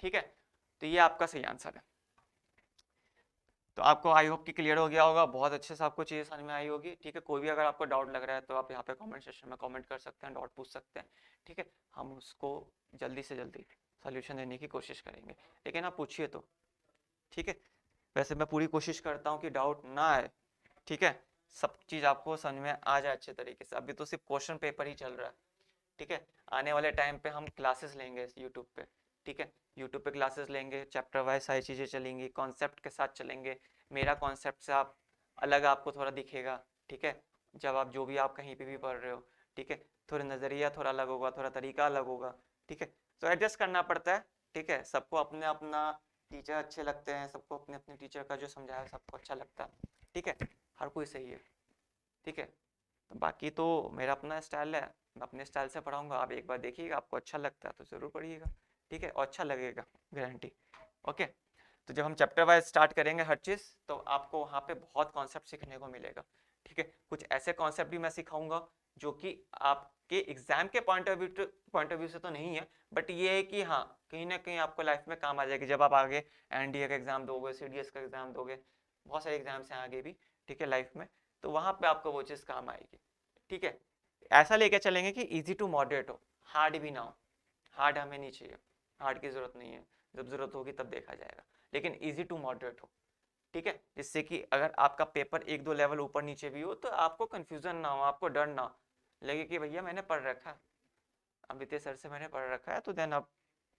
ठीक है, तो ये आपका सही आंसर है। तो आपको आई होप कि क्लियर हो गया होगा, बहुत अच्छे से आपको चीज़ें समझ में आई होगी। ठीक है, कोई भी अगर आपको डाउट लग रहा है तो आप यहाँ पे कमेंट सेक्शन में कमेंट कर सकते हैं, डाउट पूछ सकते हैं। ठीक है, हम उसको जल्दी से जल्दी सोल्यूशन देने की कोशिश करेंगे, लेकिन आप पूछिए तो। ठीक है, वैसे मैं पूरी कोशिश करता हूँ कि डाउट ना आए, ठीक है, सब चीज़ आपको समझ में आ जाए अच्छे तरीके से। अभी तो सिर्फ क्वेश्चन पेपर ही चल रहा है, ठीक है। आने वाले टाइम पे हम क्लासेस लेंगे यूट्यूब पे, ठीक है, यूट्यूब पे क्लासेस लेंगे, चैप्टर वाइज सारी चीज़ें चलेंगी, कॉन्सेप्ट के साथ चलेंगे। मेरा कॉन्सेप्ट से आप अलग आपको थोड़ा दिखेगा, ठीक है, जब आप जो भी आप कहीं पे भी पढ़ रहे हो, ठीक है, थोड़ा नज़रिया थोड़ा अलग होगा, थोड़ा तरीका अलग होगा, ठीक है। तो एडजस्ट करना पड़ता है, ठीक है। सबको अपने अपना टीचर अच्छे लगते हैं, सबको अपने अपने टीचर का जो समझाया सबको अच्छा लगता है, ठीक है, हर कोई सही है, ठीक है। तो बाकी तो मेरा अपना स्टाइल है, मैं अपने स्टाइल से पढ़ाऊंगा, आप एक बार देखिएगा, आपको अच्छा लगता है तो ज़रूर पढ़िएगा, ठीक है, और अच्छा लगेगा, गारंटी। ओके, तो जब हम चैप्टर वाइज स्टार्ट करेंगे हर चीज़, तो आपको वहाँ पे बहुत कॉन्सेप्ट सीखने को मिलेगा, ठीक है। कुछ ऐसे कॉन्सेप्ट भी मैं सिखाऊंगा जो कि आपके एग्जाम के पॉइंट ऑफ व्यू से तो नहीं है, बट ये है कि हाँ, कहीं ना कहीं आपको लाइफ में काम आ जाएगी जब आप आगे एनडीए का एग्जाम दोगे, सीडीएस का एग्जाम दोगे, बहुत सारे एग्जाम्स हैं आगे भी, ठीक है, लाइफ में। तो वहाँ पे आपको वो चीज़ काम आएगी, ठीक है। ऐसा लेके चलेंगे कि इजी टू मॉडरेट हो, हार्ड भी ना हो। हार्ड हमें नहीं चाहिए, हार्ड की ज़रूरत नहीं है, जब ज़रूरत होगी तब देखा जाएगा, लेकिन इजी टू मॉडरेट हो, ठीक है, जिससे कि अगर आपका पेपर एक दो लेवल ऊपर नीचे भी हो तो आपको कंफ्यूजन ना हो, आपको डर ना लगे कि भैया मैंने पढ़ रखा है, अमित सर से मैंने पढ़ रखा है, तो देन अब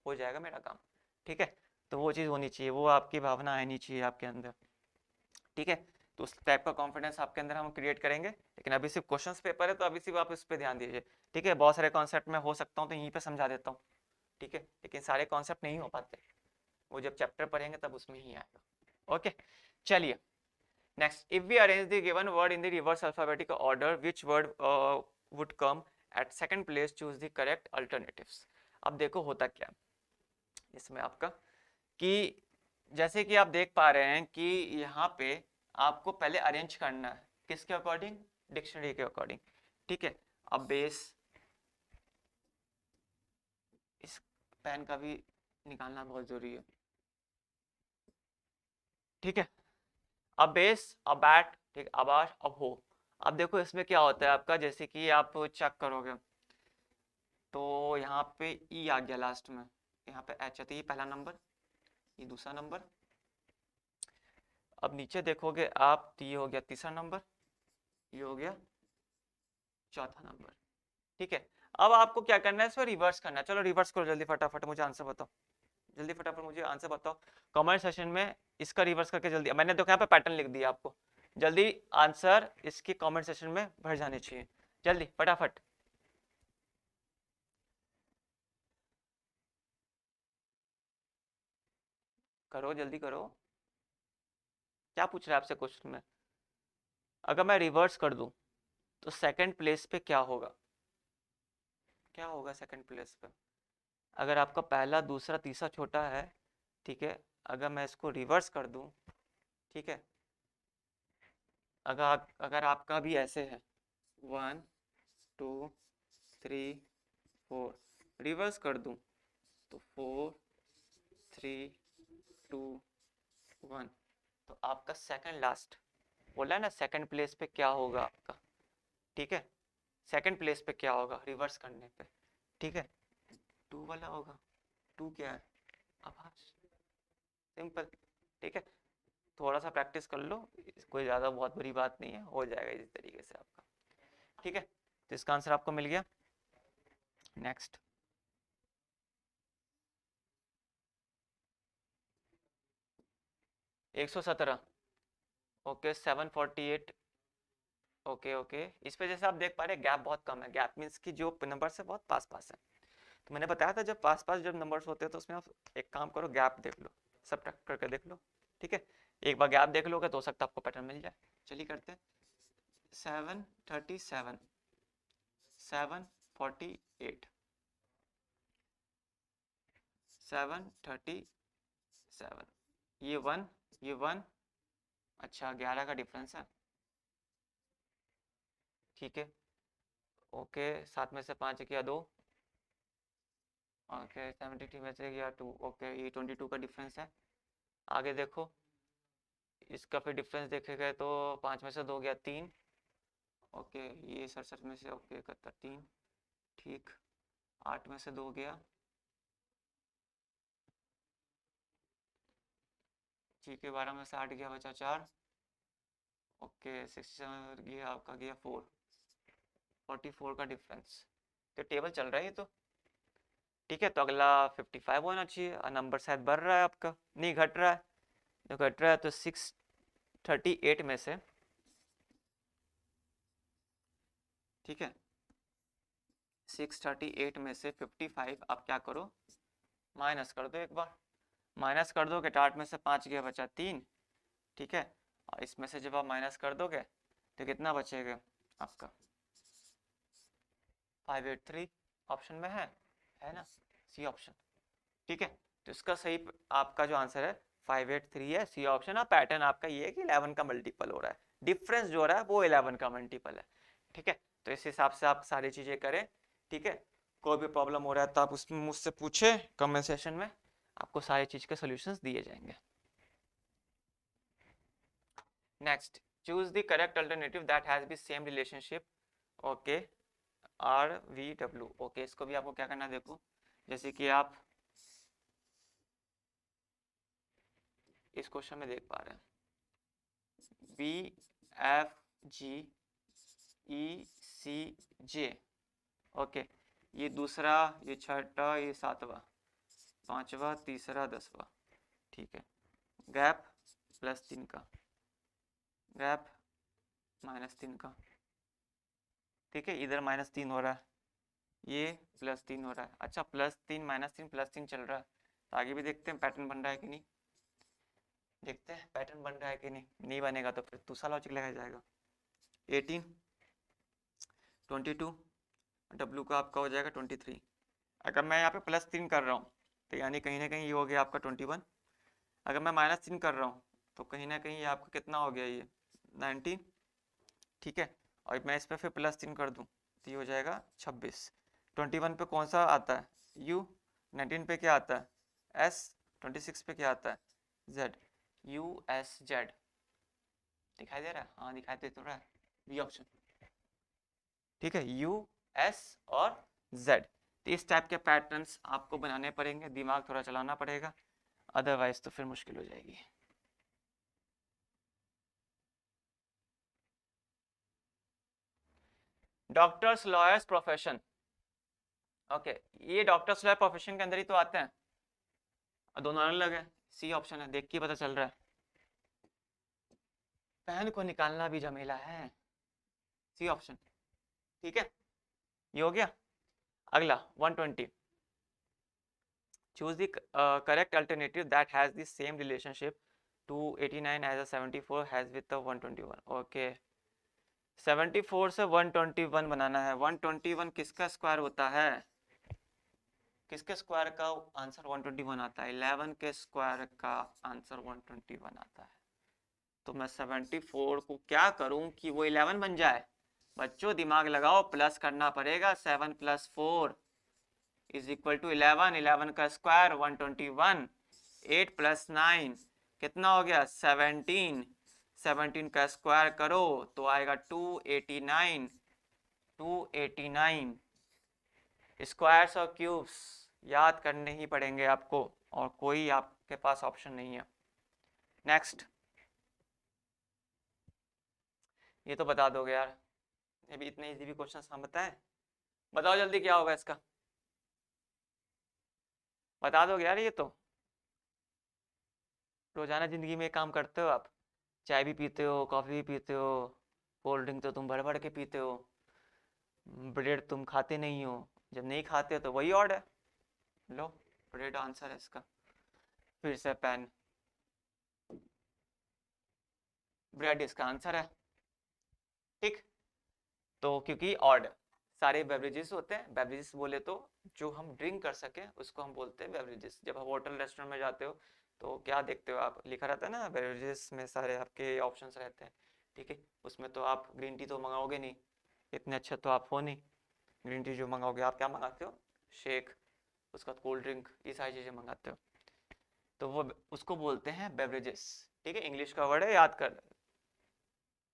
हो जाएगा मेरा काम, ठीक है। तो वो चीज़ होनी चाहिए, वो आपकी भावना आनी चाहिए आपके अंदर, ठीक है। तो उस टाइप का कॉन्फिडेंस आपके अंदर हम क्रिएट करेंगे, लेकिन अभी सिर्फ क्वेश्चंस पेपर है तो अभी सिर्फ आप इस पर ध्यान दीजिए, ठीक है। बहुत सारे कॉन्सेप्ट में हो सकता हूँ तो यहीं पे समझा देता हूँ, ठीक है, लेकिन सारे कॉन्सेप्ट नहीं हो पाते, वो जब चैप्टर पढ़ेंगे तब उसमें ही आएगा। ओके, चलिए next, if we arrange the given word in the reverse alphabetic order, which word would come at second place, choose the correct alternatives. अब देखो होता क्या इसमें आपका, कि जैसे कि आप देख पा रहे हैं कि यहाँ पे आपको पहले अरेंज करना है किसके अकॉर्डिंग, डिक्शनरी के अकॉर्डिंग, ठीक है। अब बेस, इस पेन का भी निकालना बहुत जरूरी है, ठीक है। अब बेस, अब बैट, ठीक, अब आश, अब हो। अब देखो इसमें क्या होता है आपका, जैसे कि आप चेक करोगे तो यहाँ पे ई आ गया लास्ट में, यहाँ पे एच है, तो ये पहला नंबर, ये दूसरा नंबर। अब नीचे देखोगे आप तो ये हो गया तीसरा नंबर, ये हो गया चौथा नंबर, ठीक है। अब आपको क्या करना है, इसमें रिवर्स करना है। चलो रिवर्स करो जल्दी, फटाफट मुझे आंसर बताओ, जल्दी फटाफट मुझे आंसर बताओ कमेंट सेशन में। इसका रिवर्स करके जल्दी, मैंने देखो यहाँ पे पैटर्न लिख दिया आपको, जल्दी आंसर इसके कमेंट सेशन में भर जाने चाहिए, जल्दी फटाफट करो, जल्दी करो। क्या पूछ रहा है आपसे क्वेश्चन में, अगर मैं रिवर्स कर दूं तो सेकंड प्लेस पे क्या होगा, क्या होगा सेकंड प्लेस पे, अगर आपका पहला दूसरा तीसरा छोटा है, ठीक है, अगर मैं इसको रिवर्स कर दूं, ठीक है, अगर आपका भी ऐसे है 1 2 3 4, रिवर्स कर दूं तो 4 3 2 1, तो आपका सेकंड लास्ट, बोला है ना सेकंड प्लेस पे क्या होगा आपका, ठीक है, सेकंड प्लेस पे क्या होगा रिवर्स करने पे, ठीक है, टू वाला होगा। टू क्या है, आभास, सिंपल, ठीक है। थोड़ा सा प्रैक्टिस कर लो, कोई ज़्यादा बहुत बुरी बात नहीं है, हो जाएगा इसी तरीके से आपका, ठीक है। तो इसका आंसर आपको मिल गया। Next, 117, okay 748, okay okay. इस पे जैसे आप देख पा रहे हैं गैप बहुत कम है, गैप मीन्स कि जो नंबर्स है बहुत पास पास है। तो मैंने बताया था जब पास पास जब नंबर्स होते हैं तो उसमें आप एक काम करो, गैप देख लो, सब ट्रैक करके देख लो, ठीक है। एक बार गैप देख लोगे तो हो सकता है आपको पैटर्न मिल जाए। चलिए करते हैं, 737, 748, 737, ये वन, ये वन, अच्छा 11 का डिफरेंस है, ठीक है, ओके। 7 में से 5 किया 2, ओके 73 में से गया 2, ओके ये 22 का डिफरेंस है। आगे देखो, इसका फिर डिफरेंस देखेगा तो 5 में से 2 गया 3, ओके ये 67 में से, ओके 71 3, ठीक। 8 में से 2 गया ठीक है, 12 में से 8 गया, बचा 4। ओके 67 गया, आपका गया 4, 44 का डिफरेंस। तो टेबल चल रहा है ये तो। ठीक है, तो अगला 55 होना चाहिए। नंबर शायद बढ़ रहा है आपका, नहीं घट रहा है। जो घट रहा है तो 638 में से, ठीक है, 638 में से 55 आप क्या करो, माइनस कर दो एक बार। माइनस कर दोगे तो 8 में से 5 गया, बचा 3। ठीक है, और इसमें से जब आप माइनस कर दोगे तो कितना बचेगा आपका, 583 ऑप्शन में है ना, सी ऑप्शन। ठीक है, तो इसका सही आपका जो आंसर है 583 है, सी ऑप्शन। और पैटर्न आपका ये है कि 11 का मल्टीपल हो रहा है, डिफरेंस जो हो रहा है वो 11 का मल्टीपल है। ठीक है, तो इस हिसाब से आप सारी चीज़ें करें। ठीक है, कोई भी प्रॉब्लम हो रहा है तो आप उसमें मुझसे पूछे कमेंट सेशन में, आपको सारी चीज़ के सॉल्यूशंस दिए जाएंगे। Next, choose the correct alternative that has B same relationship. Okay, RVW। Okay, इसको भी आपको क्या करना है, देखो जैसे कि आप इस क्वेश्चन में देख पा रहे हैं, BFGECJ। ओके, ये दूसरा, ये छठा, ये सातवां, पांचवा, तीसरा, 10वां। ठीक है, गैप +3 का, गैप -3 का। ठीक है, इधर -3 हो रहा है, ये +3 हो रहा है। अच्छा, +3 -3 +3 चल रहा है, तो आगे भी देखते हैं पैटर्न बन रहा है कि नहीं। देखते हैं पैटर्न बन रहा है कि नहीं, नहीं बनेगा तो फिर दूसरा लॉजिक लगाया जाएगा। 18, 22, W का आपका हो जाएगा 23। अगर मैं यहाँ पे +3 कर रहा हूँ तो यानी कहीं ना कहीं ये हो गया आपका 21। अगर मैं -3 कर रहा हूँ तो कहीं ना कहीं ये आपका कितना हो गया, ये 19। ठीक है, और मैं इस पर फिर +3 कर दूँ तो ये हो जाएगा 26। 21 पे कौन सा आता है, U। 19 पे क्या आता है, S। 26 पे क्या आता है, Z। USZ। दिखाई दे रहा है, हाँ दिखाई दे तो रहा है, बी ऑप्शन। ठीक है, US और Z। तो इस टाइप के पैटर्न्स आपको बनाने पड़ेंगे, दिमाग थोड़ा चलाना पड़ेगा, अदरवाइज तो फिर मुश्किल हो जाएगी। Doctors, lawyers, profession. ओके, ये डॉक्टर्स लॉयर प्रोफेशन के अंदर ही तो आते हैं, और दोनों अलग अलग है। सी ऑप्शन है, देख के पता चल रहा है, पेन को निकालना भी झमेला है। C option. ठीक है, ये हो गया। अगला 120, choose the correct alternative that has the same relationship to 89 as a 74 has with the 121। okay, 74 से 121 बनाना है। 121 किसका स्क्वायर होता है, किसके स्क्वायर का आंसर 121 आता है, 11 के स्क्वायर का आंसर 121 आता है। तो मैं 74 को क्या करूं कि वो 11 बन जाए। बच्चों दिमाग लगाओ, प्लस करना पड़ेगा, 7 + 4 इज इक्वल टू 11। 11 का स्क्वायर 121। 8 + 9 कितना हो गया, 17। 17 का स्क्वायर करो तो आएगा 289। 289 स्क्वायर्स और क्यूब्स याद करने ही पड़ेंगे आपको, और कोई आपके पास ऑप्शन नहीं है। नेक्स्ट, ये तो बता दोगे यार, ये भी इतने इजी भी क्वेश्चन हम बताएं, बताओ जल्दी क्या होगा इसका, बता दोगे यार ये तो। रोजाना जिंदगी में काम करते हो आप, चाय भी पीते हो, कॉफ़ी भी पीते हो, कोल्ड ड्रिंक तो तुम भर भर के पीते हो, ब्रेड तुम खाते नहीं हो, जब नहीं खाते हो तो वही ऑड है। लो, ब्रेड आंसर है इसका। फिर से पेन, ब्रेड इसका आंसर है। ठीक, तो क्योंकि ऑड सारे बेवरेजेस होते हैं, बेवरेजेस बोले तो जो हम ड्रिंक कर सके उसको हम बोलते हैं बेवरेजेस। जब आप होटल रेस्टोरेंट में जाते हो तो क्या देखते हो आप, लिखा रहता है ना बेवरेजेस में सारे आपके ऑप्शंस रहते हैं। ठीक है, उसमें तो आप ग्रीन टी तो मंगाओगे नहीं, इतने अच्छे तो आप हो नहीं। ग्रीन टी जो मंगाओगे आप क्या मंगाते हो, शेक, उसका कोल्ड ड्रिंक, ये सारी चीज़ें मंगाते हो, तो वो उसको बोलते हैं बेवरेजेस। ठीक है, इंग्लिश का वर्ड है, याद कर,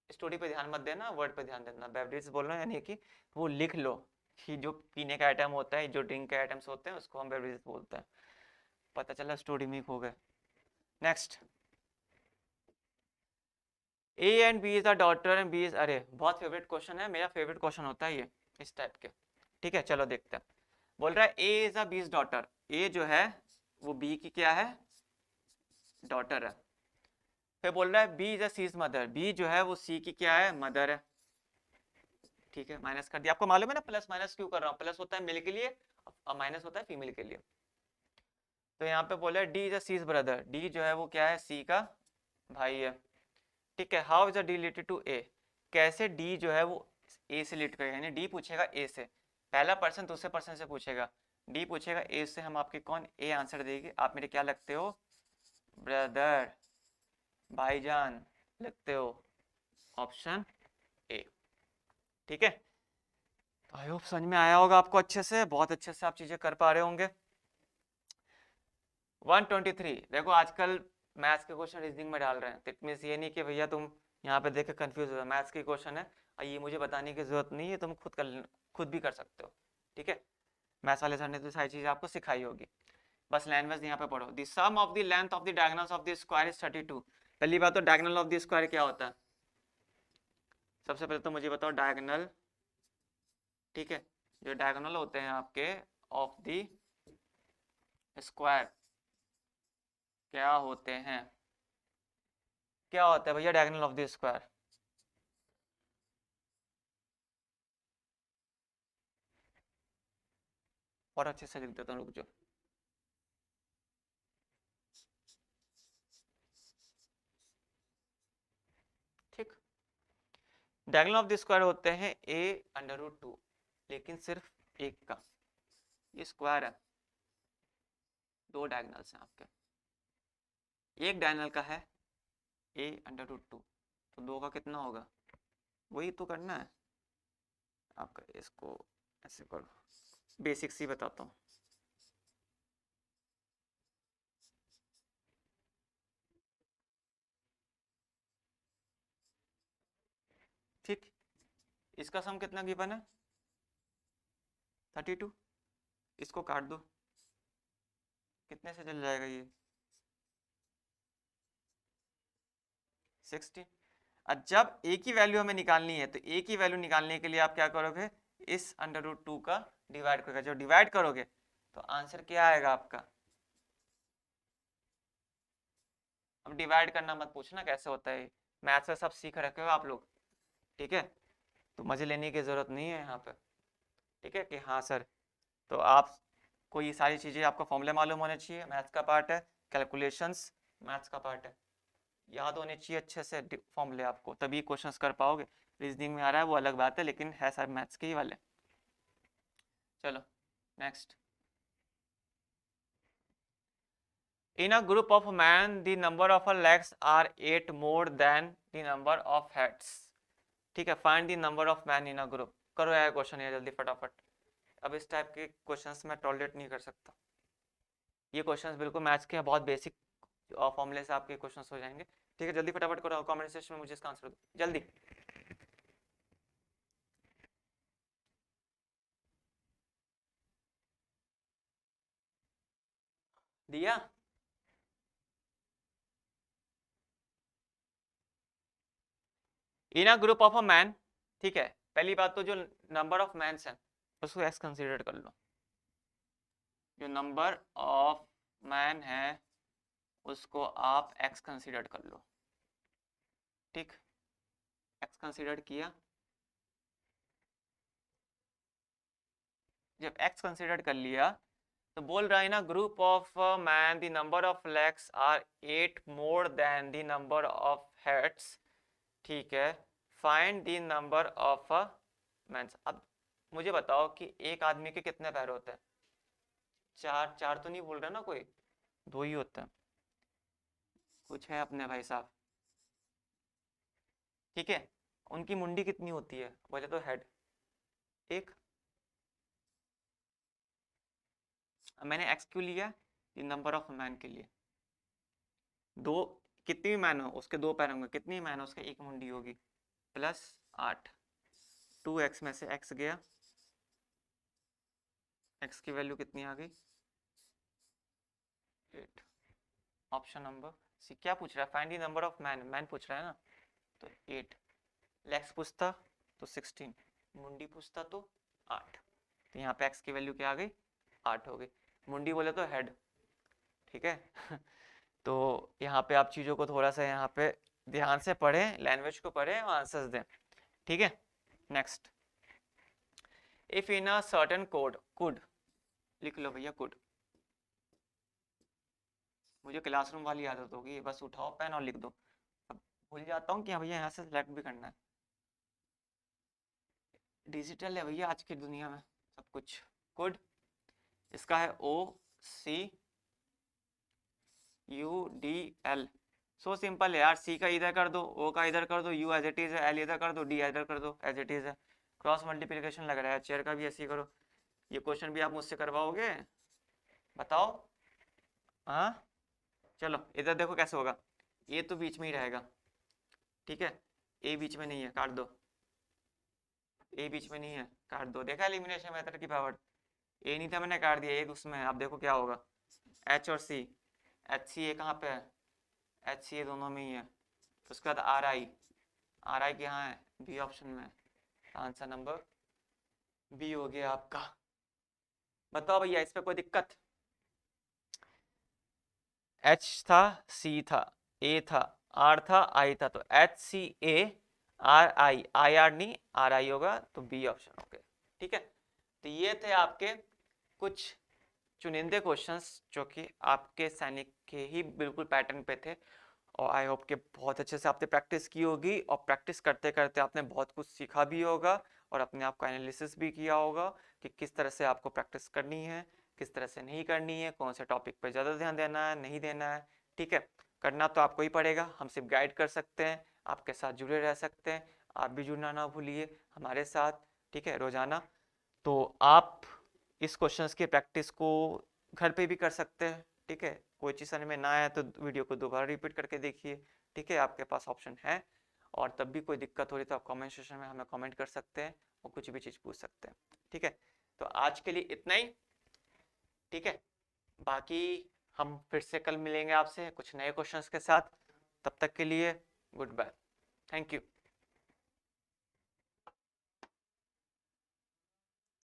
स्टोरी पे ध्यान मत देना, वर्ड पे ध्यान देना। बेवरेज बोल रहे हैं यानी कि वो लिख लो कि जो पीने का आइटम होता है, जो ड्रिंक के आइटम्स होते हैं उसको हम बेवरेज बोलते हैं। पता चला स्टोरी में खो गए। Next, A and B is a daughter and B is, अरे बहुत फेवरेट क्वेश्चन है, मेरा फेवरेट क्वेश्चन होता है ये इस टाइप के। ठीक है चलो देखते हैं। बोल रहा है A is a B is daughter, A जो है वो बी की क्या है, डॉटर है। फिर बोल रहा है B is a C is mother, B जो है वो सी की क्या है, मदर है। ठीक है माइनस कर दिया, आपको मालूम है ना प्लस माइनस क्यों कर रहा हूँ, प्लस होता है मेल के लिए और माइनस होता है फीमेल के लिए। तो यहाँ पे बोला D is a C is brother, D जो है वो क्या है, सी का भाई है। ठीक है how is a D related to A, कैसे डी जो है वो ए से रिलेट करेगा, यानी डी पूछेगा ए से, पहला पर्सन दूसरे पर्सन से पूछेगा, डी पूछेगा ए से, हम आपके कौन, ए आंसर देगी, आप मेरे क्या लगते हो, ब्रदर, भाईजान लगते हो, ऑप्शन ए। ठीक है आई होप समझ में आया होगा आपको अच्छे से, बहुत अच्छे से आप चीजें कर पा रहे होंगे। 123 देखो आजकल मैथ्स के क्वेश्चन रीजनिंग में डाल रहे हैं, तो इट मीन्स ये नहीं कि भैया तुम यहाँ पे देख के कंफ्यूज हो, मैथ्स के क्वेश्चन है और ये मुझे बताने की जरूरत नहीं है, तुम खुद भी कर सकते हो। ठीक है मैथ्स वाले सर ने तो सारी चीज़ आपको सिखाई होगी, बस लैंग्वेज यहाँ पे पढ़ो। The sum of the length of the diagonals of the square is 32। पहली बात तो डायगोनल ऑफ द स्क्वायर क्या होता है, सबसे पहले तो मुझे बताओ डायगोनल। ठीक है जो डायगोनल होते हैं आपके ऑफ द स्क्वायर क्या होते हैं, क्या होता है भैया डायगोनल ऑफ द स्क्वायर, और अच्छे से लिख देता हूँ रुक जाओ। ठीक डायगोनल ऑफ द स्क्वायर होते हैं ए अंडर रूट टू, लेकिन सिर्फ एक का, ये स्क्वायर है, दो डायगोनल्स हैं आपके, एक डायगोनल का है ए अंडर रूट टू, तो दो का कितना होगा, वही तो करना है आपका, इसको ऐसे करो, बेसिक सी बताता हूँ। ठीक इसका सम कितना गिवन है 32, इसको काट दो, कितने से चल जाएगा ये 60। अब जब ए की वैल्यू हमें निकालनी है, तो ए की वैल्यू निकालने के लिए आप क्या करोगे, इस अंडर रूट टू का डिवाइड करोगे, जब डिवाइड करोगे तो आंसर क्या आएगा आपका। अब डिवाइड करना मत पूछना कैसे होता है, मैथ्स में सब सीख रखे हो आप लोग। ठीक है तो मजे लेने की जरूरत नहीं है यहाँ पे। ठीक है कि हाँ सर, तो आप को ये सारी चीज़ें आपको फॉर्मूले मालूम होने चाहिए, मैथ्स का पार्ट है, कैलकुलेशंस मैथ्स का पार्ट है, याद होने चाहिए अच्छे से फॉर्मूले आपको, तभी क्वेश्चंस कर पाओगे। रीजनिंग में आ रहा है वो अलग बात है, लेकिन है सारे मैथ्स के ही वाले। चलो next. In a group of man the number of legs are 8 more than the number of heads. ठीक है find the number of man in a group, करो यार क्वेश्चन ये जल्दी फटाफट, अब इस टाइप के क्वेश्चंस मैं टॉलरेट नहीं कर सकता, ये क्वेश्चंस बिल्कुल मैथ्स के बहुत बेसिक फॉर्मूले से आपके क्वेश्चंस हो जाएंगे। ठीक है जल्दी फटाफट करो, कमेंट सेक्शन में मुझे इसका आंसर दो जल्दी। दिया in a group of a man, ठीक है पहली बात तो जो नंबर ऑफ मैन्स हैं उसको एक्स कंसीडर कर लो, जो नंबर ऑफ मैन है उसको आप एक्स कंसीडर कर लो। ठीक एक्स कंसीडर किया, जब एक्स कंसीडर कर लिया तो बोल रहा है ना group of man the number of legs are 8 more than the number of heads. ठीक है find the number of mans. अब मुझे बताओ कि एक आदमी के कितने पैर होते हैं, चार, चार तो नहीं बोल रहा ना कोई, दो ही होते हैं, कुछ है अपने भाई साहब। ठीक है उनकी मुंडी कितनी होती है, बोले तो हेड एक, मैंने एक्स क्यों लिया, ये नंबर ऑफ मैन के लिए, दो कितनी भी मैन हो उसके दो पैर होंगे, कितनी मैन हो उसके एक मुंडी होगी, प्लस 8, 2x में से x गया, x की वैल्यू कितनी आ गई 8। ऑप्शन नंबर सी क्या पूछ रहा है, find the number of man, man पूछ रहा है ना, तो 8, लेग्स पूछता तो 16, मुंडी पूछता तो 8। तो यहाँ पे x की वैल्यू क्या आ गई, 8 हो गई। मुंडी बोले तो हेड, ठीक है। तो यहाँ पे आप चीज़ों को थोड़ा सा यहाँ पे ध्यान से पढ़ें, लैंग्वेज को पढ़ें और आंसर्स दें, ठीक है। Next, if in a certain code, could लिख लो भैया, कुड। मुझे क्लासरूम वाली आदत होगी, बस उठाओ पेन और लिख दो। अब भूल जाता हूँ कि हाँ भैया यहाँ से सेलेक्ट भी करना है। डिजिटल है भैया आज की दुनिया में सब कुछ। कुड, इसका है OCUDL। सो सिंपल है यार, सी का इधर कर दो, ओ का इधर कर दो, यू एज इट इज है, एल इधर कर दो, डी इधर कर दो, एज इट इज है। क्रॉस मल्टीप्लिकेशन लग रहा है, चेयर का भी ऐसे ही करो। ये क्वेश्चन भी आप मुझसे करवाओगे, बताओ? हाँ चलो इधर देखो कैसे होगा। ए तो बीच में ही रहेगा, ठीक है। ए बीच में नहीं है, काट दो। ए बीच में नहीं है, काट दो। देखा एलिमिनेशन मेथड की पावर। ए नहीं था, मैंने काट दिया। ए उसमें है, आप देखो क्या होगा। एच और सी, एच सी ए कहाँ पे है, एच सी ए दोनों में ही है। तो उसके बाद आर आई, आर आई कहाँ है, बी ऑप्शन में। आंसर नंबर बी हो गया आपका। बताओ भैया इस पे कोई दिक्कत? एच था, सी था, ए था, आर था, आई था। तो HCA RI, IR नहीं RI होगा, तो बी ऑप्शन हो गया, ठीक है। तो ये थे आपके कुछ चुनिंदे क्वेश्चंस जो कि आपके सैनिक के ही बिल्कुल पैटर्न पे थे। और आई होप कि बहुत अच्छे से आपने प्रैक्टिस की होगी, और प्रैक्टिस करते करते आपने बहुत कुछ सीखा भी होगा, और अपने आप का एनालिसिस भी किया होगा कि किस तरह से आपको प्रैक्टिस करनी है, किस तरह से नहीं करनी है, कौन से टॉपिक पे ज़्यादा ध्यान देना है, नहीं देना है, ठीक है। करना तो आपको ही पड़ेगा, हम सिर्फ गाइड कर सकते हैं, आपके साथ जुड़े रह सकते हैं। आप भी जुड़ना ना भूलिए हमारे साथ, ठीक है, रोज़ाना। तो आप इस क्वेश्चंस की प्रैक्टिस को घर पे भी कर सकते हैं, ठीक है। कोई चीज़ समझ में ना आए तो वीडियो को दोबारा रिपीट करके देखिए, ठीक है, आपके पास ऑप्शन है। और तब भी कोई दिक्कत हो रही तो आप कमेंट सेक्शन में हमें कमेंट कर सकते हैं और कुछ भी चीज़ पूछ सकते हैं, ठीक है। तो आज के लिए इतना ही, ठीक है। बाकी हम फिर से कल मिलेंगे आपसे कुछ नए क्वेश्चंस के साथ। तब तक के लिए गुड बाय, थैंक यू।